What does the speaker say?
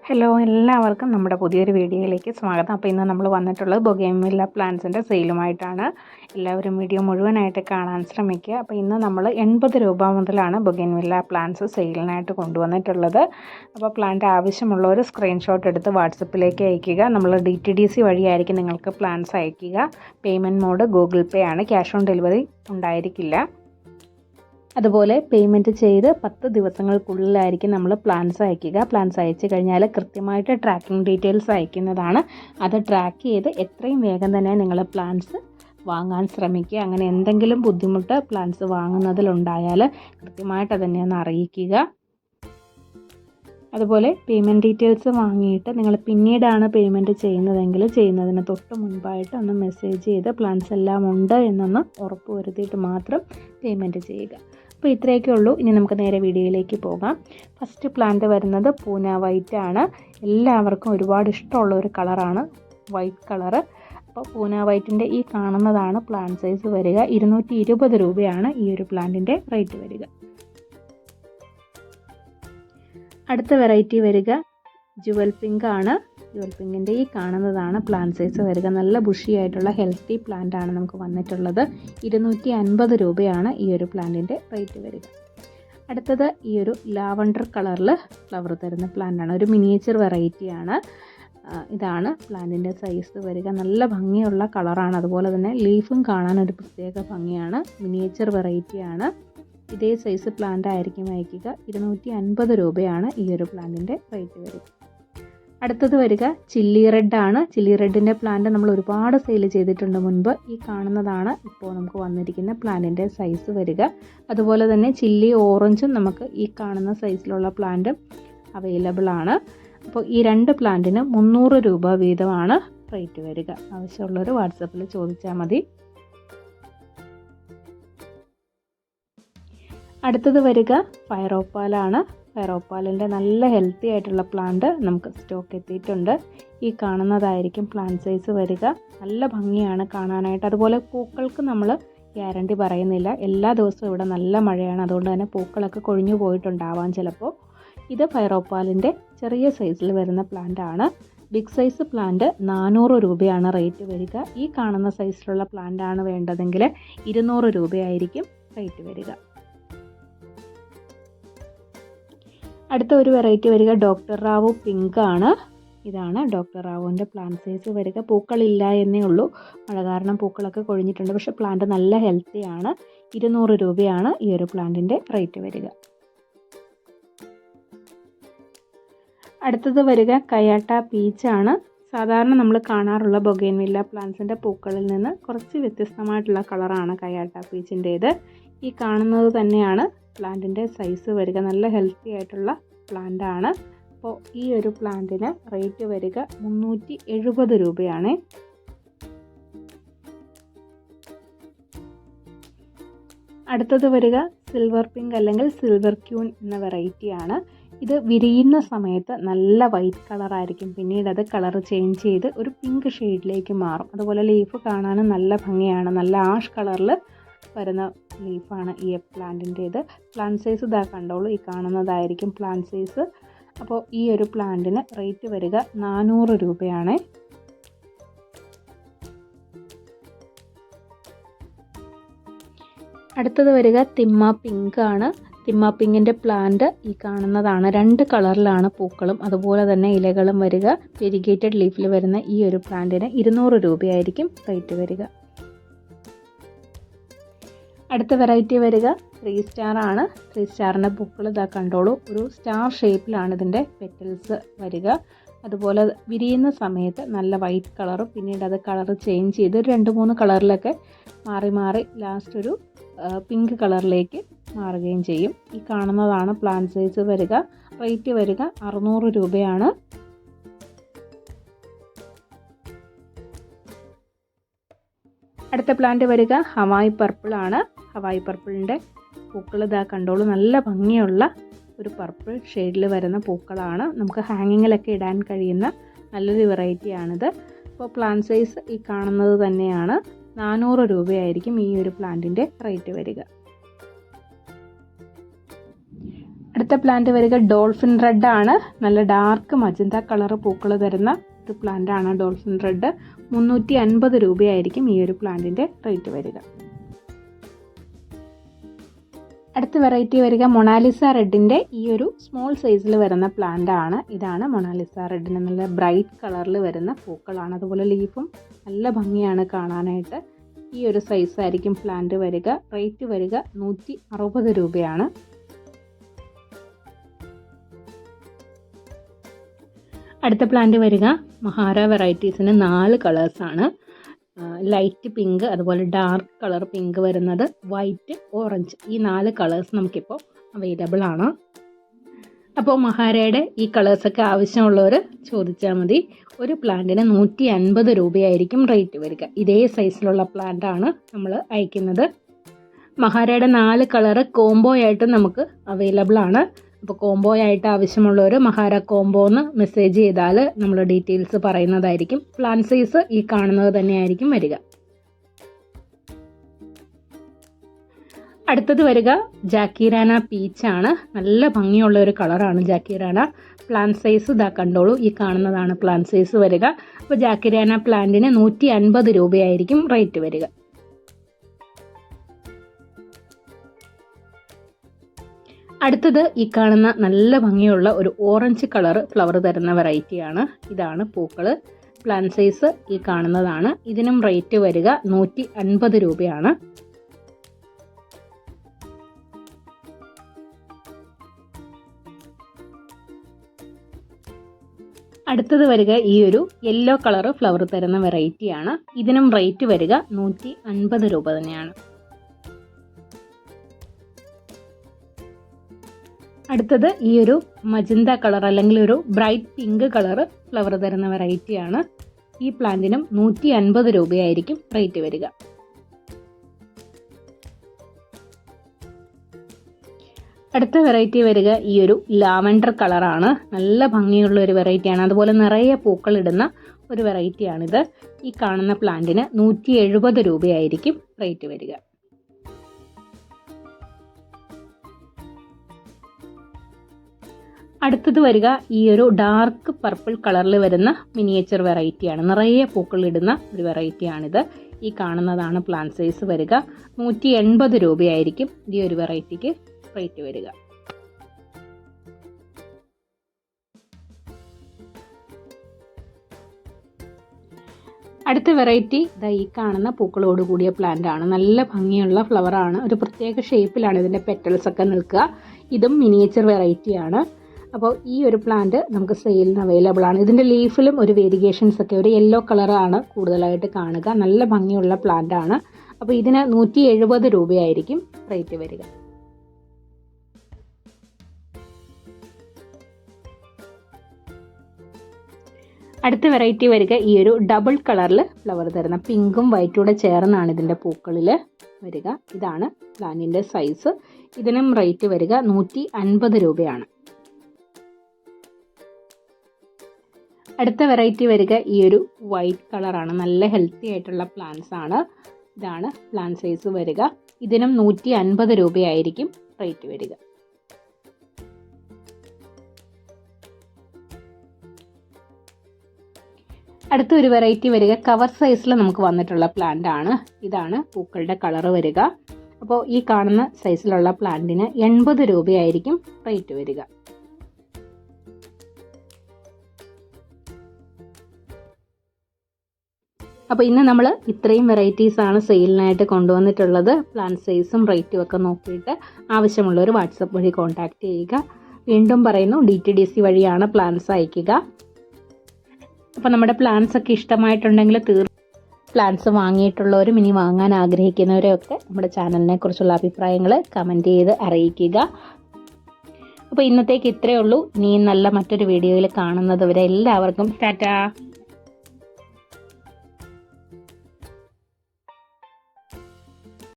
Hello, എല്ലാവർക്കും നമ്മുടെ പുതിയൊരു വീഡിയോയിലേക്ക് സ്വാഗതം. അപ്പോൾ ഇന്ന് നമ്മൾ വന്നിട്ടുള്ളത് ബൊഗെയിൻവില്ല പ്ലാന്റ്സിൻ്റെ സെയിലുമായിട്ടാണ്. എല്ലാവരും വീഡിയോ മുഴുവനായിട്ട് കാണാൻ ശ്രമിക്കുക. അപ്പോൾ ഇന്ന് നമ്മൾ 80 രൂപ മുതലാണ് ബൊഗെയിൻവില്ല പ്ലാന്റ്സ് സെയിലിനായിട്ട് കൊണ്ടുവന്നിട്ടുള്ളത്. അപ്പോൾ പ്ലാന്റ് ആവശ്യമുള്ളവർ സ്ക്രീൻഷോട്ട് എടുത്ത് വാട്സപ്പിലേക്ക് അയയ്ക്കുക. നമ്മൾ DTDC വഴിയായിരിക്കും നിങ്ങൾക്ക് പ്ലാന്റ്സ് അയയ്ക്കുക. പേയ്മെൻറ്റ് മോഡ് ഗൂഗിൾ പേ ആണ്. ക്യാഷ് ഓൺ ഡെലിവറി ഉണ്ടായിരിക്കില്ല. അതുപോലെ പേയ്മെൻറ്റ് ചെയ്ത് 10 ദിവസങ്ങൾക്കുള്ളിലായിരിക്കും നമ്മൾ പ്ലാൻസ് അയയ്ക്കുക. പ്ലാൻസ് അയച്ചു കഴിഞ്ഞാൽ കൃത്യമായിട്ട് ട്രാക്കിംഗ് ഡീറ്റെയിൽസ് അയക്കുന്നതാണ്. അത് ട്രാക്ക് ചെയ്ത് എത്രയും വേഗം തന്നെ നിങ്ങൾ പ്ലാൻസ് വാങ്ങാൻ ശ്രമിക്കുക. അങ്ങനെ എന്തെങ്കിലും ബുദ്ധിമുട്ട് പ്ലാൻസ് വാങ്ങുന്നതിലുണ്ടായാൽ കൃത്യമായിട്ട് തന്നെ ഒന്ന് അറിയിക്കുക. അതുപോലെ പേയ്മെൻറ്റ് ഡീറ്റെയിൽസ് വാങ്ങിയിട്ട് നിങ്ങൾ പിന്നീടാണ് പേയ്മെൻറ്റ് ചെയ്യുന്നതെങ്കിൽ ചെയ്യുന്നതിന് തൊട്ട് മുൻപായിട്ട് ഒന്ന് മെസ്സേജ് ചെയ്ത് പ്ലാൻസ് എല്ലാം ഉണ്ട് എന്നൊന്ന് ഉറപ്പ് വരുത്തിയിട്ട് മാത്രം പേയ്മെൻറ്റ് ചെയ്യുക. അപ്പോൾ ഇത്രയൊക്കെ ഉള്ളൂ. ഇനി നമുക്ക് നേരെ വീഡിയോയിലേക്ക് പോകാം. ഫസ്റ്റ് പ്ലാന്റ് വരുന്നത് പൂന വൈറ്റ് ആണ്. എല്ലാവർക്കും ഒരുപാട് ഇഷ്ടമുള്ള ഒരു കളറാണ് വൈറ്റ് കളറ്. അപ്പോൾ പൂന വൈറ്റിൻ്റെ ഈ കാണുന്നതാണ് പ്ലാന്റ് സൈസ് വരിക. 220 രൂപയാണ് ഈ ഒരു പ്ലാന്റിൻ്റെ റേറ്റ് വരിക. അടുത്ത വെറൈറ്റി വരിക ജുവൽ പിങ്ക് ആണ്. ജുവൽ പിങ്കിൻ്റെ ഈ കാണുന്നതാണ് പ്ലാന്റ് സൈസ് വരിക. നല്ല ബുഷിയായിട്ടുള്ള ഹെൽത്തി പ്ലാന്റ് ആണ് നമുക്ക് വന്നിട്ടുള്ളത്. 250 രൂപയാണ് ഈ ഒരു പ്ലാന്റിൻ്റെ റേറ്റ് വരിക. അടുത്തത് ഈ ഒരു ലാവണ്ടർ കളറിൽ ഫ്ലവർ തരുന്ന പ്ലാന്റ് ആണ്. ഒരു മിനിയേച്ചർ വെറൈറ്റിയാണ്. ഇതാണ് പ്ലാന്റിൻ്റെ സൈസ് വരിക. നല്ല ഭംഗിയുള്ള കളറാണ്. അതുപോലെ തന്നെ ലീഫും കാണാൻ ഒരു പ്രത്യേക ഭംഗിയാണ്. മിനിയേച്ചർ വെറൈറ്റിയാണ്. ഇതേ സൈസ് പ്ലാന്റ് ആയിരിക്കും അയക്കുക. 250 രൂപയാണ് ഈ ഒരു പ്ലാന്റിൻ്റെ റേറ്റ് വരിക. അടുത്തത് വരിക ചില്ലി റെഡ് ആണ്. ചില്ലി റെഡിൻ്റെ പ്ലാന്റ് നമ്മൾ ഒരുപാട് സെയിൽ ചെയ്തിട്ടുണ്ട് മുൻപ്. ഈ കാണുന്നതാണ് ഇപ്പോൾ നമുക്ക് വന്നിരിക്കുന്ന പ്ലാന്റിൻ്റെ സൈസ് വരിക. അതുപോലെ തന്നെ ചില്ലി ഓറഞ്ചും നമുക്ക് ഈ കാണുന്ന സൈസിലുള്ള പ്ലാന്റ് അവൈലബിൾ ആണ്. അപ്പോൾ ഈ രണ്ട് പ്ലാന്റിന് 300 രൂപ വീതമാണ് റേറ്റ് വരിക. ആവശ്യമുള്ളവർ വാട്സപ്പിൽ ചോദിച്ചാൽ മതി. അടുത്തത് വരിക ഫയറോപ്പാലാണ്. ഫയറോപ്പാലിൻ്റെ നല്ല ഹെൽത്തി ആയിട്ടുള്ള പ്ലാന്റ് നമുക്ക് സ്റ്റോക്ക് എത്തിയിട്ടുണ്ട്. ഈ കാണുന്നതായിരിക്കും പ്ലാന്റ് സൈസ് വരിക. നല്ല ഭംഗിയാണ് കാണാനായിട്ട്. അതുപോലെ പൂക്കൾക്ക് നമ്മൾ ഗ്യാരണ്ടി പറയുന്നില്ല. എല്ലാ ദിവസവും ഇവിടെ നല്ല മഴയാണ്. അതുകൊണ്ട് തന്നെ പൂക്കളൊക്കെ കൊഴിഞ്ഞു പോയിട്ടുണ്ടാവാം ചിലപ്പോൾ. ഇത് ഫയറോപ്പാലിൻ്റെ ചെറിയ സൈസിൽ വരുന്ന പ്ലാന്റ് ആണ്. ബിഗ് സൈസ് പ്ലാന്റ് 400 രൂപയാണ് റേറ്റ് വരിക. ഈ കാണുന്ന സൈസിലുള്ള പ്ലാന്റ് ആണ് വേണ്ടതെങ്കിൽ 200 രൂപയായിരിക്കും റേറ്റ് വരിക. അടുത്ത ഒരു വെറൈറ്റി വരിക ഡോക്ടർ റാവു പിങ്ക് ആണ്. ഇതാണ് ഡോക്ടർ റാവുവിൻ്റെ പ്ലാന്റ് സൈസ് വരിക. പൂക്കളില്ല എന്നേ ഉള്ളൂ. മഴ കാരണം പൂക്കളൊക്കെ കൊഴിഞ്ഞിട്ടുണ്ട്. പക്ഷേ പ്ലാന്റ് നല്ല ഹെൽത്തി ആണ്. 200 രൂപയാണ് ഈ ഒരു പ്ലാന്റിൻ്റെ റേറ്റ് വരിക. അടുത്തത് വരിക കയാട്ട പീച്ച് ആണ്. സാധാരണ നമ്മൾ കാണാറുള്ള ബൊഗെയിൻവില്ല പ്ലാന്റ്സിൻ്റെ പൂക്കളിൽ നിന്ന് കുറച്ച് വ്യത്യസ്തമായിട്ടുള്ള കളറാണ് കയാട്ട പീച്ചിൻ്റേത്. ഈ കാണുന്നത് തന്നെയാണ് പ്ലാന്റിൻ്റെ സൈസ് വരിക. നല്ല ഹെൽത്തി ആയിട്ടുള്ള പ്ലാന്റ് ആണ്. അപ്പോൾ ഈ ഒരു പ്ലാന്റിന് റേറ്റ് വരിക 370 രൂപയാണ്. അടുത്തത് വരിക സിൽവർ പിങ്ക് അല്ലെങ്കിൽ സിൽവർ ക്യൂൻ എന്ന വെറൈറ്റിയാണ്. ഇത് വിരിയുന്ന സമയത്ത് നല്ല വൈറ്റ് കളറായിരിക്കും. പിന്നീട് അത് കളർ ചേഞ്ച് ചെയ്ത് ഒരു പിങ്ക് ഷെയ്ഡിലേക്ക് മാറും. അതുപോലെ ലീഫ് കാണാനും നല്ല ഭംഗിയാണ്. നല്ല ആഷ് കളറിൽ വരുന്ന ലീഫാണ് ഈ പ്ലാന്റിൻ്റേത്. പ്ലാന്റ് സൈസ് ഇതാ കണ്ടോളൂ. ഈ കാണുന്നതായിരിക്കും പ്ലാന്റ് സൈസ്. അപ്പോൾ ഈ ഒരു പ്ലാന്റിന് റേറ്റ് വരിക 400 രൂപയാണ്. അടുത്തത് വരിക തിമ്മ പിങ്ക് ആണ്. തിമ്മ പിങ്കിൻ്റെ പ്ലാന്റ് ഈ കാണുന്നതാണ്. 2 കളറിലാണ് പൂക്കളും അതുപോലെ തന്നെ ഇലകളും വരിക. വെരിഗേറ്റഡ് ലീഫിൽ വരുന്ന ഈ ഒരു പ്ലാന്റിന് 200 രൂപയായിരിക്കും റേറ്റ് വരിക. അടുത്ത വെറൈറ്റി വരിക 3 സ്റ്റാർ ആണ്. 3 സ്റ്റാറിൻ്റെ പൂക്കൾ ഇതാ കണ്ടോളൂ. ഒരു സ്റ്റാർ ഷേപ്പിലാണ് ഇതിൻ്റെ പെറ്റൽസ് വരിക. അതുപോലെ വിരിയുന്ന സമയത്ത് നല്ല വൈറ്റ് കളറും പിന്നീട് അത് കളർ ചേഞ്ച് ചെയ്ത് 2-3 കളറിലൊക്കെ മാറി മാറി ലാസ്റ്റ് ഒരു പിങ്ക് കളറിലേക്ക് മാറുകയും ചെയ്യും. ഈ കാണുന്നതാണ് പ്ലാന്റ് സൈസ് വരിക. റേറ്റ് വരിക 600 രൂപയാണ്. അടുത്ത പ്ലാന്റ് വരിക ഹവായ് പർപ്പിൾ ആണ്. ഹവായ് പർപ്പിളിൻ്റെ പൂക്കൾ ഇതാ കണ്ടോളൂ. നല്ല ഭംഗിയുള്ള ഒരു പർപ്പിൾ ഷെയ്ഡിൽ വരുന്ന പൂക്കളാണ്. നമുക്ക് ഹാങ്ങിങ്ങിലൊക്കെ ഇടാൻ കഴിയുന്ന നല്ലൊരു വെറൈറ്റിയാണിത്. അപ്പോൾ പ്ലാന്റ് സൈസ് ഈ കാണുന്നത് തന്നെയാണ്. 400 രൂപയായിരിക്കും ഈ ഒരു പ്ലാന്റിൻ്റെ റേറ്റ് വരിക. അടുത്ത പ്ലാന്റ് വരിക ഡോൾഫിൻ റെഡ് ആണ്. നല്ല ഡാർക്ക് മജന്ത കളർ പൂക്കൾ തരുന്ന ഒരു പ്ലാന്റ് ആണ് ഡോൾഫിൻ റെഡ്. 350 രൂപയായിരിക്കും ഈ ഒരു പ്ലാന്റിൻ്റെ റേറ്റ് വരിക. അടുത്ത വെറൈറ്റി വരിക മൊണാലിസ റെഡിൻ്റെ ഈ ഒരു സ്മോൾ സൈസിൽ വരുന്ന പ്ലാന്റ് ആണ്. ഇതാണ് മൊണാലിസ റെഡിന് നല്ല ബ്രൈറ്റ് കളറിൽ വരുന്ന പൂക്കളാണ്. അതുപോലെ ലീഫും നല്ല ഭംഗിയാണ് കാണാനായിട്ട്. ഈ ഒരു സൈസായിരിക്കും പ്ലാന്റ് വരിക. റേറ്റ് വരിക 160 രൂപയാണ്. അടുത്ത പ്ലാന്റ് വരിക മഹാര വെറൈറ്റീസിന് 4 കളേഴ്സാണ്. ലൈറ്റ് പിങ്ക്, അതുപോലെ ഡാർക്ക് കളർ പിങ്ക് വരുന്നത്, വൈറ്റ്, ഓറഞ്ച്, ഈ 4 കളേഴ്സ് നമുക്കിപ്പോൾ അവൈലബിൾ ആണ്. അപ്പോൾ മഹാരയുടെ ഈ കളേഴ്സൊക്കെ ആവശ്യമുള്ളവർ ചോദിച്ചാൽ മതി. ഒരു പ്ലാന്റിന് 150 രൂപയായിരിക്കും റേറ്റ് വരിക. ഇതേ സൈസിലുള്ള പ്ലാന്റ് ആണ് നമ്മൾ അയക്കുന്നത്. മഹാരയുടെ 4 കളറ് കോംബോ ആയിട്ട് നമുക്ക് അവൈലബിൾ ആണ്. അപ്പോൾ കോംബോ ആയിട്ട് ആവശ്യമുള്ളവർ മഹാര കോംബോ എന്ന് മെസ്സേജ് ചെയ്താൽ നമ്മൾ ഡീറ്റെയിൽസ് പറയുന്നതായിരിക്കും. പ്ലാന്റ് സൈസ് ഈ കാണുന്നത് തന്നെയായിരിക്കും വരിക. അടുത്തത് വരിക ജാക്കിറാന പീച്ചാണ്. നല്ല ഭംഗിയുള്ള ഒരു കളറാണ് ജാക്കിറാന. പ്ലാന്റ് സൈസ് ഇതാ കണ്ടോളൂ, ഈ കാണുന്നതാണ് പ്ലാന്റ് സൈസ് വരിക. അപ്പോൾ ജാക്കിറാന പ്ലാന്റിന് 150 രൂപയായിരിക്കും റേറ്റ് വരിക. അടുത്തത് ഈ കാണുന്ന നല്ല ഭംഗിയുള്ള ഒരു ഓറഞ്ച് കളർ ഫ്ലവർ തരുന്ന വെറൈറ്റിയാണ്. ഇതാണ് പൂക്കൾ. പ്ലാന്റ് സൈസ് ഈ കാണുന്നതാണ്. ഇതിനും റേറ്റ് വരിക 150 രൂപയാണ്. അടുത്തത് വരിക ഈ ഒരു യെല്ലോ കളർ ഫ്ലവർ തരുന്ന വെറൈറ്റിയാണ്. ഇതിനും റേറ്റ് വരിക 150 രൂപ തന്നെയാണ്. അടുത്തത് ഈ ഒരു മജന്ത കളർ അല്ലെങ്കിൽ ഒരു ബ്രൈറ്റ് പിങ്ക് കളർ ഫ്ലവർ തരുന്ന വെറൈറ്റിയാണ്. ഈ പ്ലാന്റിനും 150 രൂപയായിരിക്കും റേറ്റ് വരിക. അടുത്ത വെറൈറ്റി വരിക ഈ ഒരു ലാവൻഡർ കളറാണ്. നല്ല ഭംഗിയുള്ള ഒരു വെറൈറ്റിയാണ്. അതുപോലെ നിറയെ പൂക്കൾ ഇടുന്ന ഒരു വെറൈറ്റിയാണിത്. ഈ കാണുന്ന പ്ലാന്റിന് 170 രൂപയായിരിക്കും റേറ്റ് വരിക. അടുത്തത് വരിക ഈ ഒരു ഡാർക്ക് പർപ്പിൾ കളറിൽ വരുന്ന മിനിയേച്ചർ വെറൈറ്റിയാണ്. നിറയെ പൂക്കൾ ഇടുന്ന ഒരു വെറൈറ്റിയാണിത്. ഈ കാണുന്നതാണ് പ്ലാന്റ് സൈസ് വരിക. 180 രൂപയായിരിക്കും ഈ ഒരു വെറൈറ്റിക്ക് റേറ്റ് വരിക. അടുത്ത വെറൈറ്റി ഈ കാണുന്ന പൂക്കളോട് കൂടിയ പ്ലാന്റ് ആണ്. നല്ല ഭംഗിയുള്ള ഫ്ലവറാണ്. ഒരു പ്രത്യേക ഷേപ്പിലാണ് ഇതിൻ്റെ പെറ്റൽസ് ഒക്കെ നിൽക്കുക. ഇതും മിനിയേച്ചർ വെറൈറ്റിയാണ്. അപ്പോൾ ഈ ഒരു പ്ലാന്റ് നമുക്ക് സെയിലിന് അവൈലബിൾ ആണ്. ഇതിൻ്റെ ലീഫിലും ഒരു വേരിയേഷൻസ് ഒക്കെ ഒരു യെല്ലോ കളറാണ് കൂടുതലായിട്ട് കാണുക. നല്ല ഭംഗിയുള്ള പ്ലാന്റ് ആണ്. അപ്പോൾ ഇതിന് 170 രൂപയായിരിക്കും റേറ്റ് വരിക. അടുത്ത വെറൈറ്റി വരിക ഈ ഒരു ഡബിൾ കളറിൽ ഫ്ലവർ തരുന്ന പിങ്കും വൈറ്റും കൂടെ ചേർന്നാണ് ഇതിൻ്റെ പൂക്കളിൽ വരിക. ഇതാണ് പ്ലാന്റിൻ്റെ സൈസ്. ഇതിനും റേറ്റ് വരിക 150 രൂപയാണ്. അടുത്ത വെറൈറ്റി വരിക ഈ ഒരു വൈറ്റ് കളറാണ്. നല്ല ഹെൽത്തി ആയിട്ടുള്ള പ്ലാന്റ്സ് ആണ്. ഇതാണ് പ്ലാന്റ് സൈസ് വരിക. ഇതിനും 150 രൂപയായിരിക്കും റേറ്റ് വരിക. അടുത്ത ഒരു വെറൈറ്റി വരിക കവർ സൈസിൽ നമുക്ക് വന്നിട്ടുള്ള പ്ലാന്റ് ആണ്. ഇതാണ് പൂക്കളുടെ കളർ വരിക. അപ്പോൾ ഈ കാണുന്ന സൈസിലുള്ള പ്ലാന്റിന് 80 രൂപയായിരിക്കും റേറ്റ് വരിക. അപ്പോൾ ഇന്ന് നമ്മൾ ഇത്രയും വെറൈറ്റീസാണ് സെയിലിനായിട്ട് കൊണ്ടുവന്നിട്ടുള്ളത്. പ്ലാന്റ് സൈസും റേറ്റും ഒക്കെ നോക്കിയിട്ട് ആവശ്യമുള്ളവർ വാട്സപ്പ് വഴി കോൺടാക്റ്റ് ചെയ്യുക. വീണ്ടും പറയുന്നു, DTDC വഴിയാണ് പ്ലാൻസ് അയക്കുക. അപ്പോൾ നമ്മുടെ പ്ലാൻസ് ഒക്കെ ഇഷ്ടമായിട്ടുണ്ടെങ്കിൽ പ്ലാൻസ് വാങ്ങിയിട്ടുള്ളവരും ഇനി വാങ്ങാൻ ആഗ്രഹിക്കുന്നവരൊക്കെ നമ്മുടെ ചാനലിനെ കുറിച്ചുള്ള അഭിപ്രായങ്ങൾ കമൻറ്റ് ചെയ്ത് അറിയിക്കുക. അപ്പോൾ ഇന്നത്തേക്ക് ഇത്രയേ ഉള്ളൂ. ഇനി നല്ല മറ്റൊരു വീഡിയോയിൽ കാണുന്നത് വരെ എല്ലാവർക്കും ടാറ്റാ.